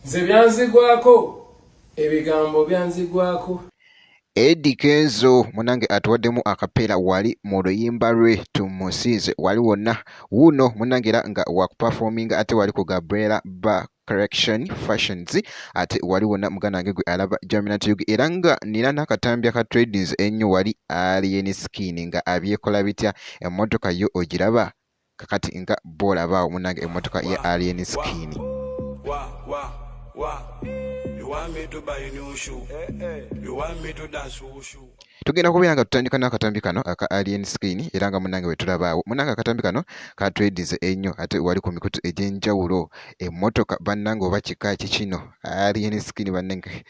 Nze byanzigwako ebigambo byanzigwako. Eddie Kenzo munange atuwaddemu akapeera wali mu luyimba lwe tumusiize wali wonna wuno munange era nga wakuperforminga ate wali ku Gabriela Ba Correction Fashions ate wali wonna muganda wange gwe alaba Jaminat Yugi era nga nina n'akatambi aka tradings ennyo wali Alien Skin nga abyekola bitya emmotoka yo ogiraba kakati nga boolabaawo munange emmotoka ya Alien Skin. You want me to buy a new shoe? You want me to dance wushu? Tugenda kubeera nga tutandika n'akatambi kano aka Alien Skin era nga munange bwe tulabaawo munange akatambi kano ka trades ennyo ate wali ku mikutu egy'enjawulo emmotoka bannange oba kika kikino Alien Skin bannange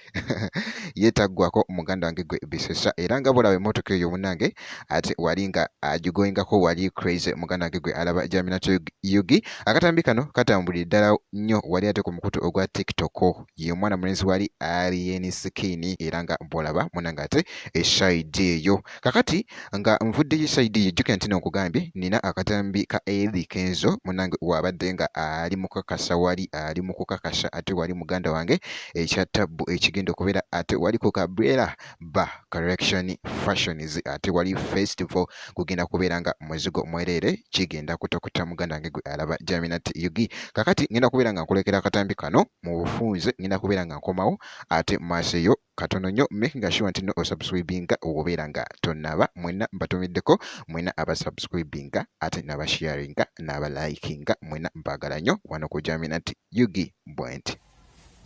yeetaggwako muganda wange gwe Bisesa era nga bulaba emmotoka eyo munange ate wali nga agigoyingako wali crazy muganda wange gwe alaba Jaminat Yugi. Akatambi kano katambulira ddala nnyo wali ate ku mukutu ogwa TikTok ye mwana mulenzi wali Alien Skin era nga mbolaba munange ate eside eyo kakati nga nvuddeyo side eyo jjukira nti n'okugambye nina akatambi ka Eddie Kenzo munange wabadde nga ali mu kukakasa wali ali mu kukakasa ate wali muganda wange ekya tabbu ekigenda okubeera ate wali ku Gabriela Ba Correction Fashions ate wali festival kugenda kubeera nga muzigo mwereere kigenda kutokuta muganda wange gwe alaba Jaminat Yugi. Kakati ngenda kubeera nga nkulekera akatambi kano mu bufunze ngenda kubeera nga nkomawo ate maaso eyo katono nnyo making sure nti no osubscribinga obeera nga tonnaba mwenna mbatumiddeko mwenna abasubscribinga ate n'abasharinga n'abalikinga mwenna mbaagala nnyo wano ku Jaminat Yugi bwenti.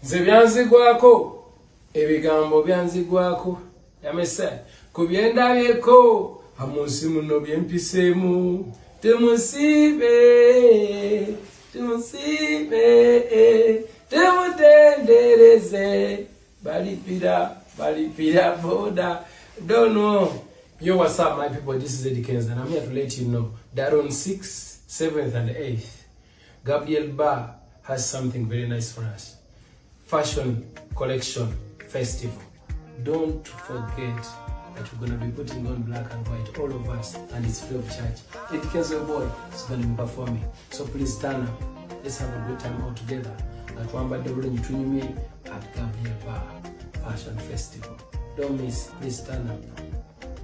Nze byanzigwako ebigambo byanzigwako yamesa ku byendabyeko amunsi muno byempiseemu temusiibe temutendereze balipira boda. Don't know. Yo, what's up, my people? This is Eddie Kenzo, and I'm here to let you know that on 6th, 7th, and 8th, Gabriela Ba has something very nice for us. Fashion Collection Festival. Don't forget that we're going to be putting on black and white, all of us, and it's free of charge. Eddie Kenzo boy is going to be performing, so please turn up. Let's have a good time all together. At Wamba Double and me at Gabriela Ba Fashion Festival. Don't miss. Please turn up.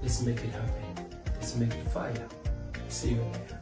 Let's make it happen. Let's make it fire. See you there.